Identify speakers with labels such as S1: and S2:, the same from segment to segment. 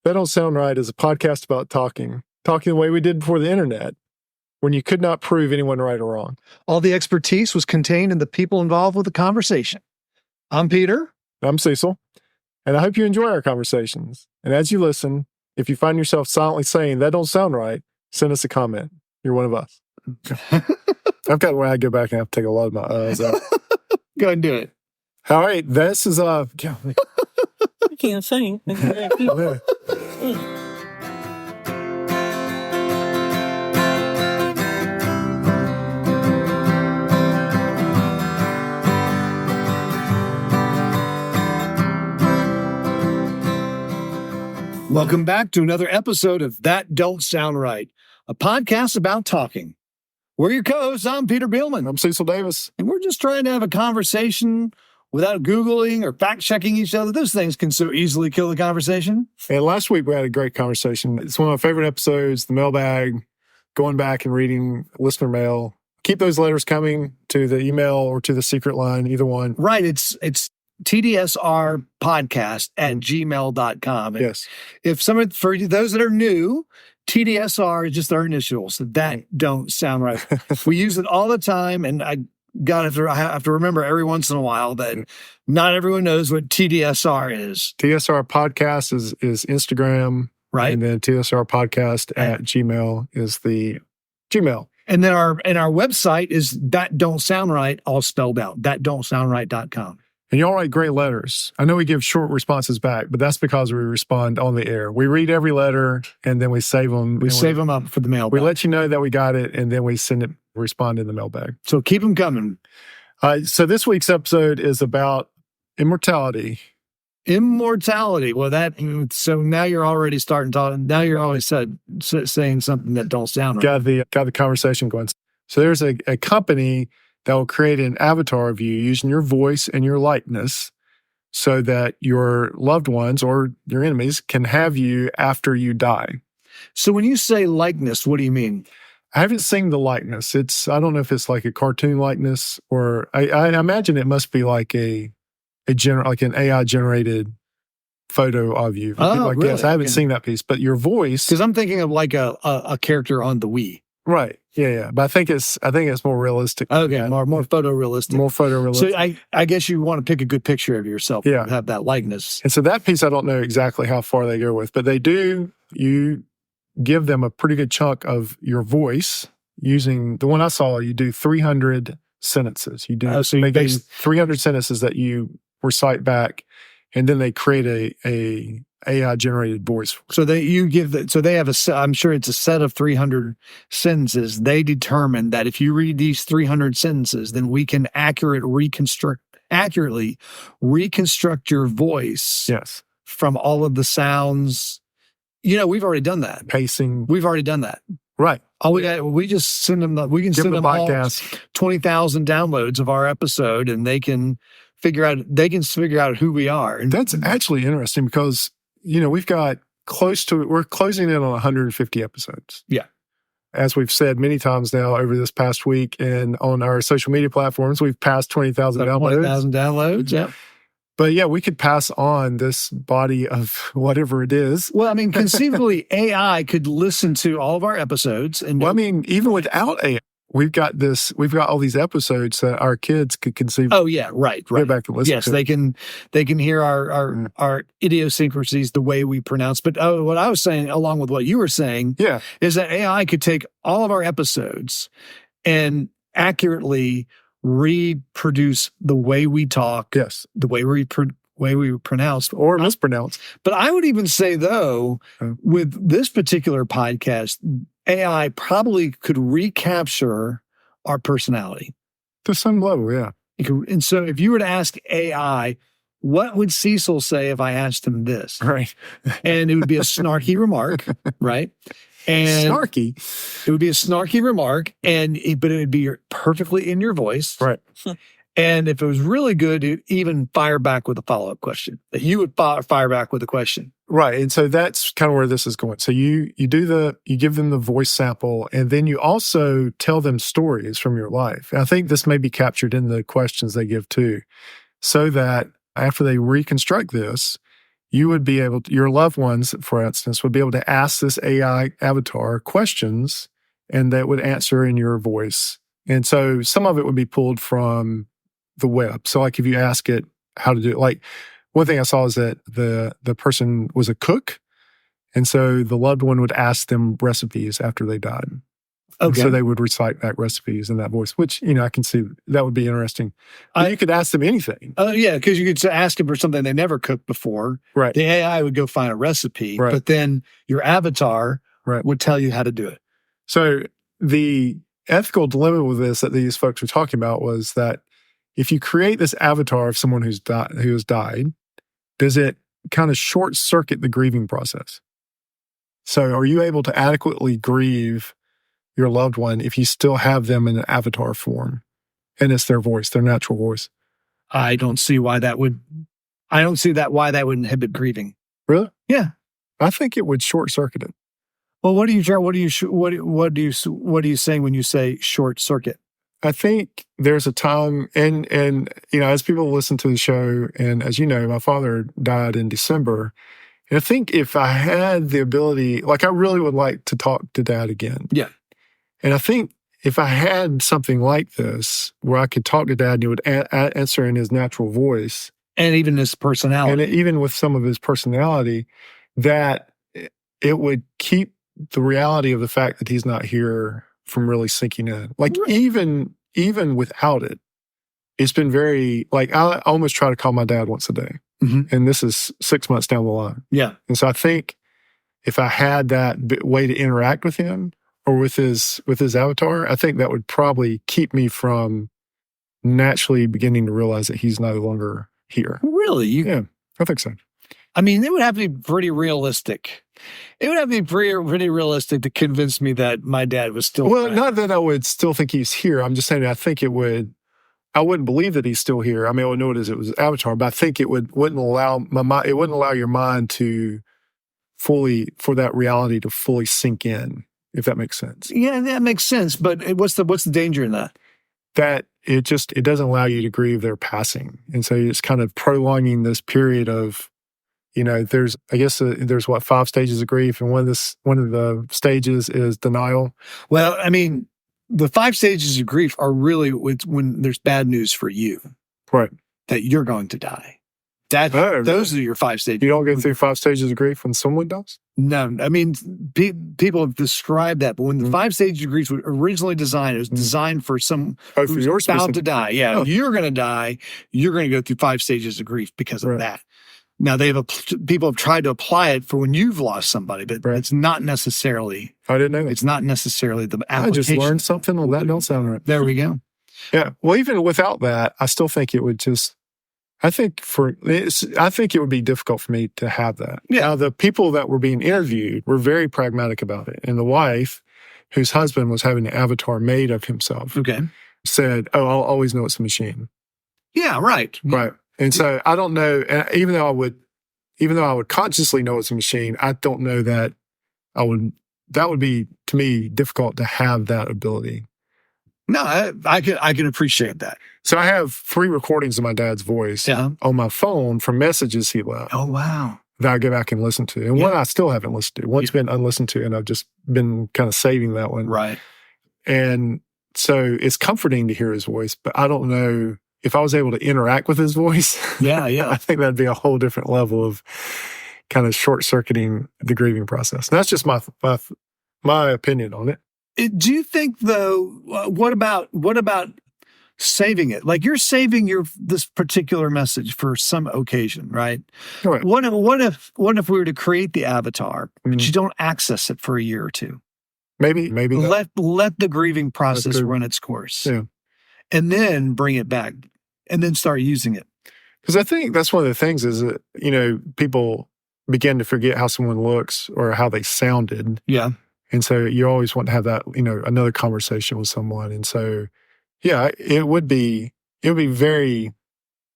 S1: That Don't Sound Right is a podcast about talking the way we did before the internet, when you could not prove anyone right or wrong.
S2: All the expertise was contained in the people involved with the conversation. I'm Peter.
S1: I'm Cecil, and I hope you enjoy our conversations. And as you listen, if you find yourself silently saying, that don't sound right, send us a comment. You're one of us. I've got where I go back and have to take a lot of my out.
S2: Go ahead and do it.
S1: All right, this is
S3: I can't sing.
S2: Welcome back to another episode of That Don't Sound Right, a podcast about talking. We're your co-hosts. I'm Peter Beilman.
S1: I'm Cecil Davis.
S2: And we're just trying to have a conversation without Googling or fact-checking each other. Those things can so easily kill the conversation.
S1: And last week we had a great conversation. It's one of my favorite episodes, the mailbag, going back and reading listener mail. Keep those letters coming to the email or to the secret line, either one.
S2: Right. It's tdsrpodcast@gmail.com.
S1: Yes.
S2: For those that are new, TDSR is just our initials. That don't sound right. We use it all the time, and I have to remember every once in a while that not everyone knows what TDSR is.
S1: TSR podcast is Instagram.
S2: Right.
S1: And then TSR podcast at Gmail is the Gmail.
S2: And then our website is That Don't Sound Right, all spelled out, thatdon'tsoundright.com.
S1: And y'all write great letters. I know we give short responses back, but that's because we respond on the air. We read every letter and then we save them.
S2: We save them up for the mailbag.
S1: We let you know that we got it and then we respond in the mailbag.
S2: So keep them coming.
S1: So this week's episode is about immortality.
S2: Immortality. Well, so now you're already starting talking. Now you're always saying something that don't sound right.
S1: Got the conversation going. So there's a company that will create an avatar of you using your voice and your likeness so that your loved ones or your enemies can have you after you die.
S2: So when you say likeness, what do you mean?
S1: I haven't seen the likeness. I don't know if it's like a cartoon likeness or I imagine it must be like an AI generated photo of you.
S2: Really?
S1: Yes, I haven't seen that piece, but your voice.
S2: Because I'm thinking of like a character on the Wii.
S1: Right. Yeah. But I think it's more realistic.
S2: Okay. More photorealistic.
S1: More photorealistic.
S2: So I guess you want to pick a good picture of yourself.
S1: Yeah.
S2: And have that likeness.
S1: And so that piece I don't know exactly how far they go with, but you give them a pretty good chunk of your voice using the one I saw. You do 300 sentences. You do 300 sentences that you recite back, and then they create a AI generated voice.
S2: So they have I'm sure it's a set of 300 sentences. They determine that if you read these 300 sentences, then we can accurately reconstruct your voice.
S1: Yes.
S2: From all of the sounds. We've already done that.
S1: Pacing.
S2: We've already done that.
S1: Right.
S2: We just send them. We can send them all 20,000 downloads of our episode, and they can figure out who we are. And
S1: that's actually interesting because we're closing in on 150 episodes.
S2: Yeah.
S1: As we've said many times now over this past week, and on our social media platforms, we've passed 20,000 downloads.
S2: 20,000 downloads. Yeah.
S1: But yeah, we could pass on this body of whatever it is.
S2: Well, I mean, conceivably, AI could listen to all of our episodes. And
S1: even without AI, we've got all these episodes that our kids could conceive.
S2: Oh yeah, right.
S1: Go back and listen.
S2: Yes, they can hear our idiosyncrasies, the way we pronounce. But what I was saying, along with what you were saying, is that AI could take all of our episodes and accurately reproduce the way we talk,
S1: yes,
S2: the way we pronounce
S1: or mispronounce.
S2: But I would even say, though, with this particular podcast, AI probably could recapture our personality
S1: to some level. Yeah,
S2: and so if you were to ask AI, what would Cecil say if I asked him this?
S1: Right,
S2: and it would be a snarky remark, right? And
S1: snarky.
S2: It would be a snarky remark, but it would be perfectly in your voice.
S1: Right.
S2: And if it was really good, it'd even fire back with a follow-up question. That you would fire back with a question.
S1: Right. And so that's kind of where this is going. So you give them the voice sample, and then you also tell them stories from your life. And I think this may be captured in the questions they give too, so that after they reconstruct this, you would be able to, your loved ones, for instance, would be able to ask this AI avatar questions and that would answer in your voice. And so some of it would be pulled from the web. So like if you ask it how to do it, like one thing I saw is that the person was a cook. And so the loved one would ask them recipes after they died.
S2: Okay.
S1: So they would recite that recipes in that voice, which, I can see that would be interesting. But you could ask them anything.
S2: Yeah, because you could ask them for something they never cooked before.
S1: Right.
S2: The AI would go find a recipe,
S1: right.
S2: but then your avatar
S1: right.
S2: would tell you how to do it.
S1: So the ethical dilemma with this that these folks were talking about was that if you create this avatar of someone who has died, does it kind of short circuit the grieving process? So are you able to adequately grieve your loved one if you still have them in an avatar form and it's their voice, their natural voice?
S2: I don't see why that would inhibit grieving.
S1: Really?
S2: Yeah.
S1: I think it would short circuit it.
S2: Well, what are you saying when you say short circuit?
S1: I think there's a time, and as people listen to the show, and as you know, my father died in December. And I think if I had the ability, like I really would like to talk to Dad again.
S2: Yeah.
S1: And I think if I had something like this where I could talk to Dad and he would answer in his natural voice.
S2: And even his personality.
S1: And even with some of his personality, that it would keep the reality of the fact that he's not here from really sinking in. Like even without it, it's been very, like I almost try to call my dad once a day. Mm-hmm. And this is 6 months down the line.
S2: Yeah.
S1: And so I think if I had that way to interact with him or with his avatar, I think that would probably keep me from naturally beginning to realize that he's no longer here.
S2: Really?
S1: Yeah, I think so.
S2: I mean, it would have to be pretty realistic. It would have to be pretty realistic to convince me that my dad was still
S1: Well,
S2: back.
S1: not that I would still think he's here. I'm just saying I think it would. I wouldn't believe that he's still here. I mean, I would know it was Avatar, but I think it wouldn't allow my mind. It wouldn't allow your mind to for that reality to fully sink in, if that makes sense.
S2: Yeah, that makes sense. But what's the danger in that?
S1: That it doesn't allow you to grieve their passing, and so it's kind of prolonging this period of, there's 5 stages of grief, and one of the stages is denial.
S2: Well, I mean, the 5 stages of grief are really when there's bad news for you,
S1: right? That
S2: you're going to die. Those are your 5 stages.
S1: You don't go through 5 stages of grief when someone does?
S2: No, I mean, people have described that, but when the 5 stages of grief were originally designed, it was designed for some who's bound to die. Yeah, if you're going to die, you're going to go through 5 stages of grief because of that. Now, people have tried to apply it for when you've lost somebody, but it's not necessarily.
S1: I didn't know that.
S2: It's not necessily the application.
S1: I just learned something. Well, that don't sound right.
S2: There we go.
S1: Yeah. Well, even without that, I still think it would just. I think it would be difficult for me to have that. Yeah. Now, the people that were being interviewed were very pragmatic about it, and the wife, whose husband was having an avatar made of himself, said, "Oh, I'll always know it's a machine."
S2: Yeah. Right.
S1: Right. And so I don't know, and even though I would consciously know it's a machine, I don't know that that would be, to me, difficult to have that ability.
S2: No, I can appreciate that.
S1: So I have 3 recordings of my dad's voice on my phone from messages he left.
S2: Oh, wow.
S1: That I go back and listen to. And one I still haven't listened to. One's been unlistened to, and I've just been kind of saving that one.
S2: Right.
S1: And so it's comforting to hear his voice, but I don't know if I was able to interact with his voice.
S2: Yeah.
S1: I think that'd be a whole different level of kind of short-circuiting the grieving process. And that's just my opinion on it.
S2: Do you think, though, what about saving it? Like you're saving this particular message for some occasion, right?
S1: Right.
S2: What if we were to create the avatar, but you don't access it for a year or two?
S1: Maybe
S2: let the grieving process run its course.
S1: Yeah.
S2: And then bring it back and then start using it.
S1: Because I think that's one of the things is that, people begin to forget how someone looks or how they sounded.
S2: Yeah.
S1: And so you always want to have that, another conversation with someone. And so, yeah, it would be very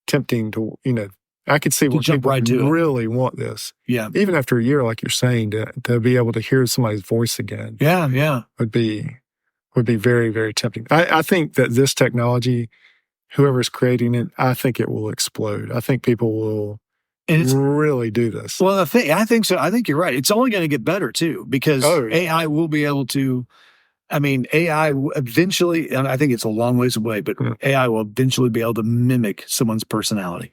S1: tempting to, I could see where people really want this.
S2: Yeah.
S1: Even after a year, like you're saying, to be able to hear somebody's voice again.
S2: Yeah. Yeah.
S1: Would be very, very tempting. I think that this technology, whoever's creating it, I think it will explode. I think people will
S2: And it's
S1: really do this.
S2: Well, I think so. I think you're right. It's only going to get better too, because
S1: Oh, yeah.
S2: AI will be able to. I mean, AI eventually, and I think it's a long ways away, but AI will eventually be able to mimic someone's personality.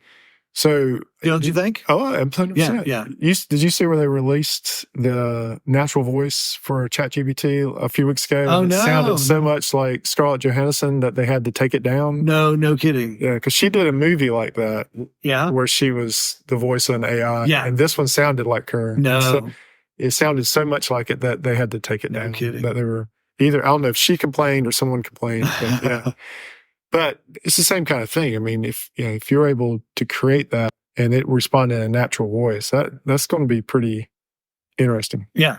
S1: So,
S2: Don't you think?
S1: Oh, 100%.
S2: Yeah.
S1: Did you see where they released the natural voice for ChatGPT a few weeks ago?
S2: Oh,
S1: It
S2: no.
S1: sounded so much like Scarlett Johansson that they had to take it down.
S2: No kidding.
S1: Yeah, because she did a movie like that.
S2: Yeah.
S1: Where she was the voice of an AI.
S2: Yeah.
S1: And this one sounded like her.
S2: No.
S1: So it sounded so much like it that they had to take it down.
S2: No kidding.
S1: That they were either, I don't know if she complained or someone complained. But yeah. But it's the same kind of thing. I mean, if you're able to create that and it respond in a natural voice, that's going to be pretty interesting.
S2: Yeah.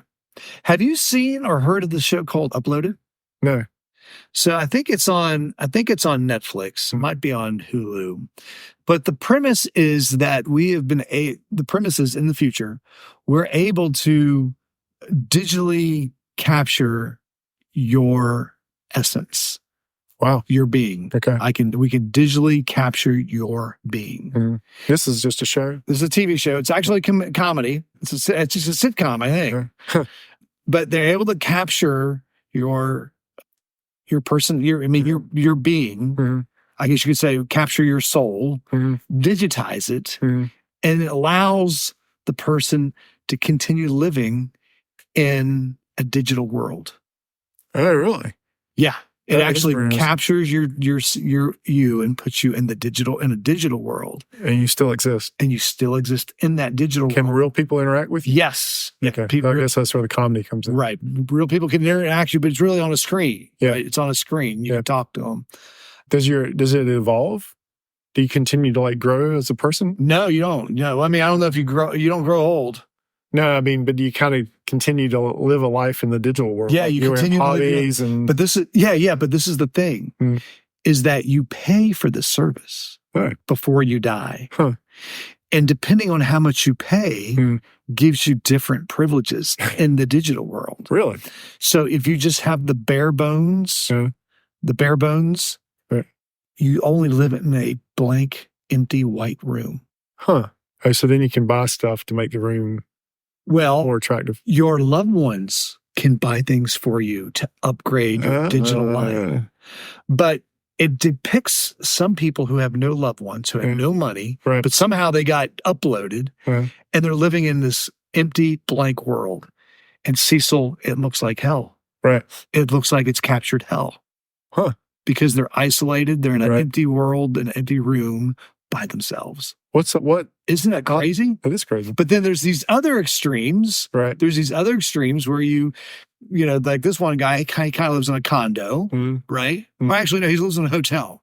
S2: Have you seen or heard of the show called Uploaded?
S1: No.
S2: So I think it's on Netflix. It might be on Hulu. But the premise is that the premise is in the future, we're able to digitally capture your essence.
S1: Wow.
S2: Your being.
S1: Okay.
S2: We can digitally capture your being.
S1: Mm-hmm. This is just a show?
S2: This is a TV show. It's actually comedy. It's just a sitcom, I think.
S1: Okay.
S2: But they're able to capture your person, your being.
S1: Mm-hmm.
S2: I guess you could say capture your soul, digitize it, and it allows the person to continue living in a digital world.
S1: Oh, really?
S2: Yeah. It actually captures your you and puts you in a digital world.
S1: And you still exist.
S2: And you still exist in that digital world.
S1: Can real people interact with you?
S2: Yes.
S1: Okay. I guess that's where the comedy comes in.
S2: Right. Real people can interact you, but it's really on a screen.
S1: Yeah.
S2: Right? It's on a screen. You can talk to them.
S1: Does it evolve? Do you continue to grow as a person?
S2: No, you don't. No. I mean, I don't know if you don't grow old.
S1: No, I mean, but you kind of continue to live a life in the digital world.
S2: Yeah, you continue to
S1: hobbies and.
S2: But this is but this is the thing, is that you pay for the service before you die, and depending on how much you pay, gives you different privileges in the digital world.
S1: Really?
S2: So if you just have the bare bones, you only live in a blank, empty, white room.
S1: Huh. Oh, so then you can buy stuff to make the room.
S2: Well,
S1: more attractive.
S2: Your loved ones can buy things for you to upgrade your digital life. But it depicts some people who have no loved ones, who have no money, but somehow they got uploaded and they're living in this empty, blank world. And Cecil, it looks like hell.
S1: Right.
S2: It looks like it's captured hell.
S1: Huh.
S2: Because they're isolated. They're in an empty world, an empty room by themselves.
S1: What?
S2: Isn't that crazy?
S1: That is crazy.
S2: But then there's these other extremes.
S1: Right.
S2: There's these other extremes where like this one guy, he kind of lives in a condo, right? Well, actually, no, he lives in a hotel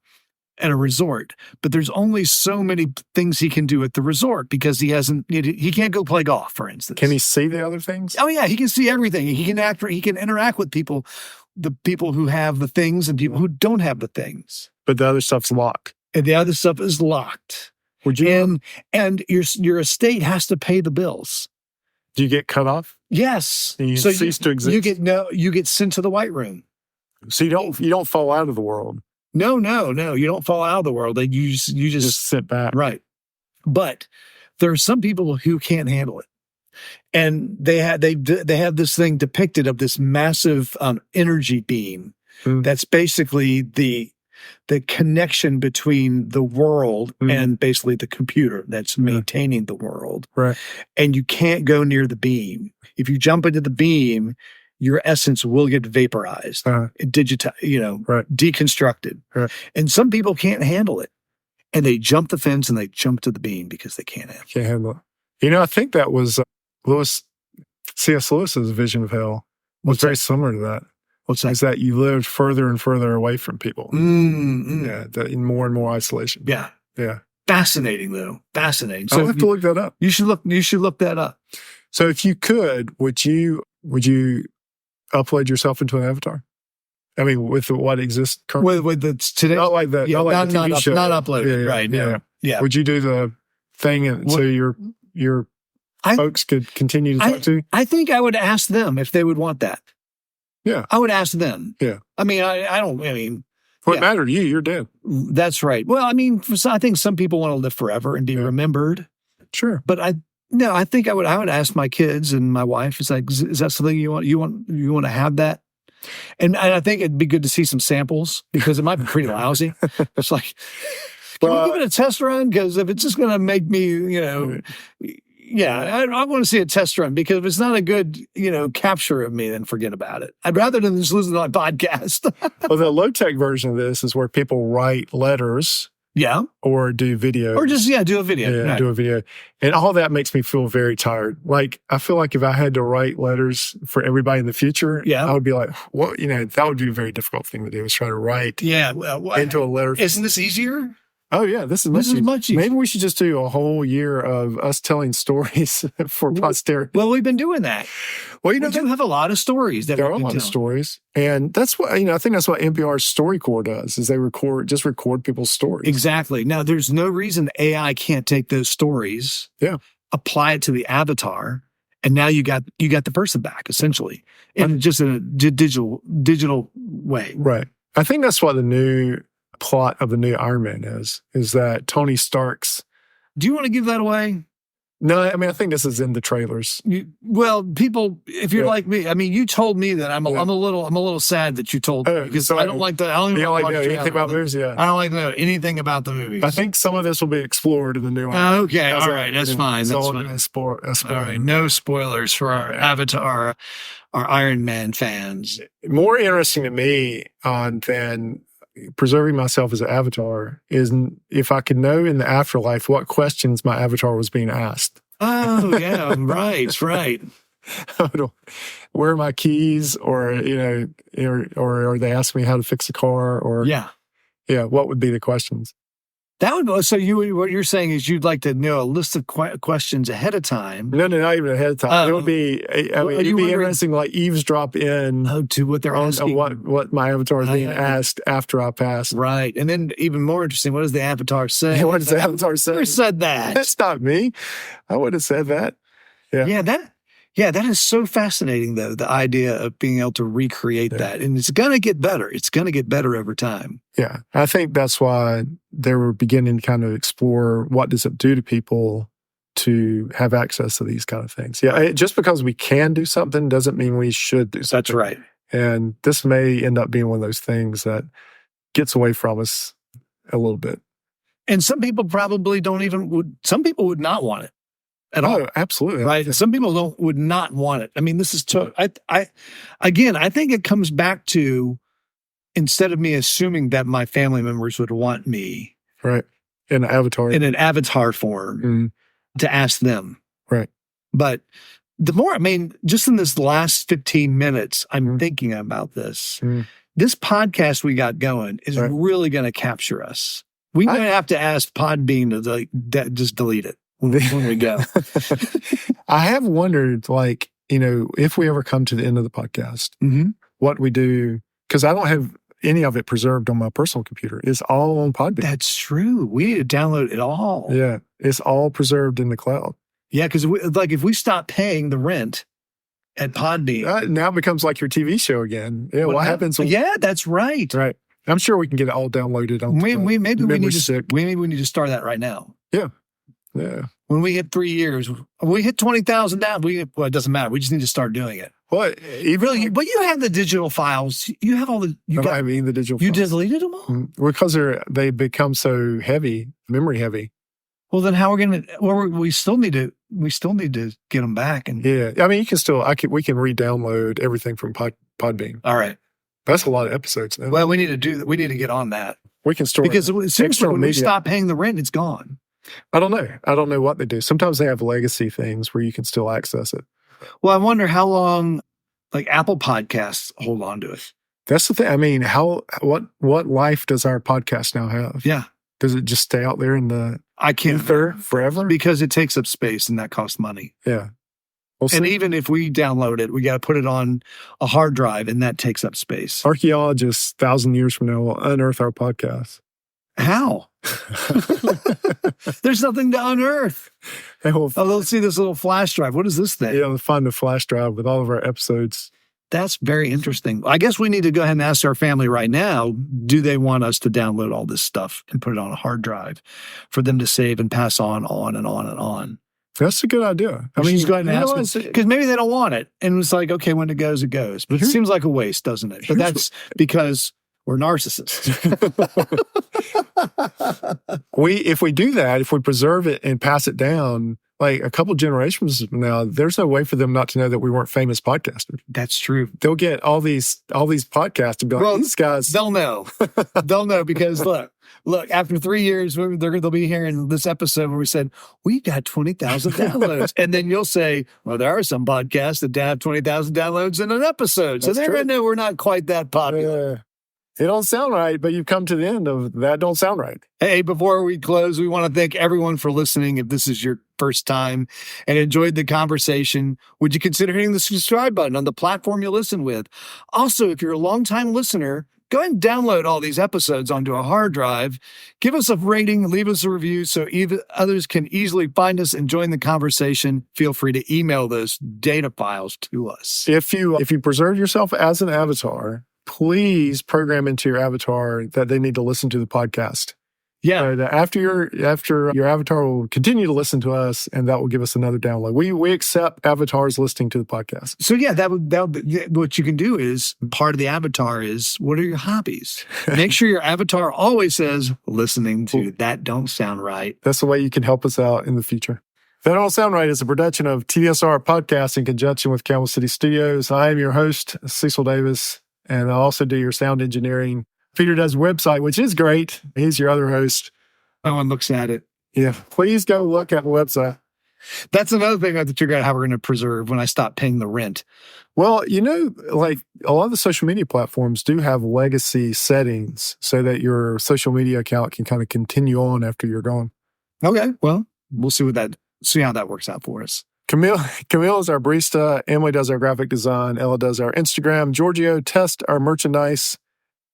S2: at a resort. But there's only so many things he can do at the resort because he can't go play golf, for instance.
S1: Can he see the other things?
S2: Oh, yeah, he can see everything. He can interact with people, the people who have the things and people who don't have the things.
S1: But the other stuff's locked.
S2: And the other stuff is locked.
S1: Would you?
S2: And your estate has to pay the bills.
S1: Do you get cut off?
S2: Yes.
S1: And you cease to exist.
S2: You get sent to the white room.
S1: So you don't fall out of the world.
S2: No. You don't fall out of the world. You just
S1: sit back.
S2: Right. But there are some people who can't handle it. And they have this thing depicted of this massive energy beam that's basically the connection between the world and basically the computer that's maintaining the world.
S1: Right.
S2: And you can't go near the beam. If you jump into the beam, your essence will get vaporized, deconstructed. Right. And some people can't handle it. And they jump the fence and they jump to the beam because they can't handle
S1: it. I think that was C.S. Lewis's vision of hell was very similar to that.
S2: What's that?
S1: Is that you lived further and further away from people. Yeah, in more and more isolation.
S2: Yeah.
S1: Yeah.
S2: Fascinating, though. Fascinating.
S1: So I'll have to look that up.
S2: You should look that up.
S1: So if you could, would you upload yourself into an avatar? I mean, with what exists currently?
S2: With the today,
S1: not like that.
S2: Yeah,
S1: not like the TV show.
S2: Not uploaded.
S1: Yeah,
S2: right. Yeah. Yeah.
S1: Would you do the thing so your folks could continue to talk to you?
S2: I think I would ask them if they would want that.
S1: Yeah.
S2: I would ask them.
S1: Yeah.
S2: I mean, I don't.
S1: What mattered to you? You're dead.
S2: That's right. Well, I mean, I think some people want to live forever and be remembered.
S1: Sure.
S2: But I think I would ask my kids and my wife, it's like, is that something you want to have that? And I think it'd be good to see some samples because it might be pretty lousy. It's like, can we give it a test run? Because if it's just going to make me, I want to see a test run, because if it's not a good, capture of me, then forget about it. I'd rather than just listen to my podcast.
S1: Well, the low-tech version of this is where people write letters.
S2: Yeah.
S1: Or do video.
S2: Or just, do a video.
S1: Yeah,
S2: right.
S1: do a video. And all that makes me feel very tired. Like, I feel like if I had to write letters for everybody in the future, I would be like, well, that would be a very difficult thing to do, is try to write into a letter.
S2: Isn't this easier?
S1: Oh, yeah. This is much easier. Maybe we should just do a whole year of us telling stories for posterity.
S2: Well, we've been doing that.
S1: Well,
S2: we do have a lot of stories.
S1: There are a lot of stories. And that's what, I think that's what NPR's StoryCorps does, is they record people's stories.
S2: Exactly. Now, there's no reason AI can't take those stories, apply it to the avatar, and now you got the person back, essentially, just in a digital way.
S1: Right. I think that's what the new plot of the new Iron Man is that Tony Stark's...
S2: Do you want to give that away?
S1: No, I think this is in the trailers.
S2: People, if you're like me, you told me that I'm a little sad that you told me, because I don't like that. I don't
S1: like to know anything about movies. Yeah,
S2: I don't like to know anything about the movies.
S1: I think some of this will be explored in the new one.
S2: Okay, all right, that's fine. That's fine. All right, no spoilers for our Avatar, our Iron Man fans.
S1: More interesting to me than preserving myself as an avatar is if I could know in the afterlife what questions my avatar was being asked.
S2: Oh, yeah, right.
S1: Where are my keys? Or, or are they asking me how to fix a car? Or what would be the questions?
S2: That would what you're saying is you'd like to know a list of questions ahead of time.
S1: No, not even ahead of time. It would be, it'd be interesting, like eavesdrop in
S2: to what they're asking,
S1: what my avatar is being asked after I pass.
S2: Right, and then even more interesting, what does the avatar say?
S1: Yeah, what does the avatar say?
S2: Who said that?
S1: That's not me. I would have said that.
S2: Yeah, that is so fascinating, though, the idea of being able to recreate that. And it's going to get better. It's going to get better over time.
S1: Yeah. I think that's why they were beginning to kind of explore what does it do to people to have access to these kind of things. Yeah. Just because we can do something doesn't mean we should do something.
S2: That's right.
S1: And this may end up being one of those things that gets away from us a little bit.
S2: And some people probably some people would not want it. At all.
S1: Absolutely.
S2: Right. Some people would not want it. This is I think it comes back to, instead of me assuming that my family members would want me.
S1: Right. In an avatar form
S2: to ask them.
S1: Right.
S2: But the more, just in this last 15 minutes, I'm thinking about this. This podcast we got going is really going to capture us. We might have to ask Podbean to just delete it. When we go.
S1: I have wondered, if we ever come to the end of the podcast, what we do, because I don't have any of it preserved on my personal computer. It's all on Podbean.
S2: That's true. We need to download it all.
S1: Yeah. It's all preserved in the cloud.
S2: Yeah, because if we stop paying the rent at Podbean.
S1: Now it becomes like your TV show again. Yeah, what happens?
S2: Yeah, that's right.
S1: Right. I'm sure we can get it all downloaded on
S2: maybe we need to start that right now.
S1: Yeah. Yeah.
S2: When we hit 3 years, we hit 20,000 down. It doesn't matter. We just need to start doing it.
S1: What?
S2: But you have the digital files. You have all the.
S1: The digital files.
S2: You deleted them all?
S1: Because they become so heavy, memory heavy.
S2: Well, then how we're going to? Well, we still need to get them back. And
S1: you can still. We can re-download everything from Podbean.
S2: All right.
S1: That's a lot of episodes now.
S2: Well, we need to get on that.
S1: We can store
S2: because seriously, when we stop paying the rent, it's gone.
S1: I don't know what they do. Sometimes they have legacy things where you can still access it.
S2: Well, I wonder how long, Apple Podcasts hold on to it.
S1: That's the thing. What life does our podcast now have?
S2: Yeah.
S1: Does it just stay out there in the
S2: ether
S1: forever?
S2: Because it takes up space and that costs money.
S1: Yeah.
S2: And even if we download it, we got to put it on a hard drive, and that takes up space.
S1: Archaeologists 1,000 years from now will unearth our podcast.
S2: How? There's nothing to unearth. They'll see this little flash drive. What is this thing?
S1: Yeah, they'll find a flash drive with all of our episodes.
S2: That's very interesting. I guess we need to go ahead and ask our family right now, do they want us to download all this stuff and put it on a hard drive for them to save and pass on and on and on?
S1: That's a good idea. I mean,
S2: just go ahead and ask them, because maybe they don't want it. And it's like, okay, when it goes, it goes. But it seems like a waste, doesn't it? But that's because we're narcissists.
S1: If we do that, if we preserve it and pass it down, like a couple generations from now, there's no way for them not to know that we weren't famous podcasters.
S2: That's true.
S1: They'll get all these podcasts and be like, these guys.
S2: They'll know. They'll know because look, after 3 years, they'll be hearing this episode where we said, we got 20,000 downloads. And then you'll say, well, there are some podcasts that have 20,000 downloads in an episode. So they're going to know we're not quite that popular.
S1: It don't sound right, but you've come to the end of that don't sound right.
S2: Hey, before we close, we want to thank everyone for listening. If this is your first time and enjoyed the conversation, would you consider hitting the subscribe button on the platform you listen with? Also, if you're a longtime listener, go ahead and download all these episodes onto a hard drive. Give us a rating, leave us a review so others can easily find us and join the conversation. Feel free to email those data files to us.
S1: If you preserve yourself as an avatar, please program into your avatar that they need to listen to the podcast.
S2: Yeah.
S1: After your avatar will continue to listen to us, and that will give us another download. We accept avatars listening to the podcast.
S2: So yeah, that would what you can do is part of the avatar is, what are your hobbies? Make sure your avatar always says listening to That Don't Sound Right.
S1: That's the way you can help us out in the future. That Don't Sound Right is a production of TSR Podcast in conjunction with Camel City Studios. I am your host, Cecil Davis, and I also do your sound engineering. Peter does a website, which is great. He's your other host.
S2: No one looks at it.
S1: Yeah. Please go look at the website.
S2: That's another thing I have to figure out how we're going to preserve when I stop paying the rent.
S1: Well, like a lot of the social media platforms do have legacy settings so that your social media account can kind of continue on after you're gone.
S2: Okay. Well, we'll see how that works out for us.
S1: Camille is our barista. Emily does our graphic design. Ella does our Instagram. Giorgio tests our merchandise.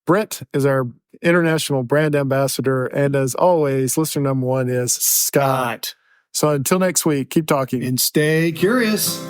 S1: Brent is our international brand ambassador. And as always, listener number one is Scott. So until next week, keep talking.
S2: And stay curious.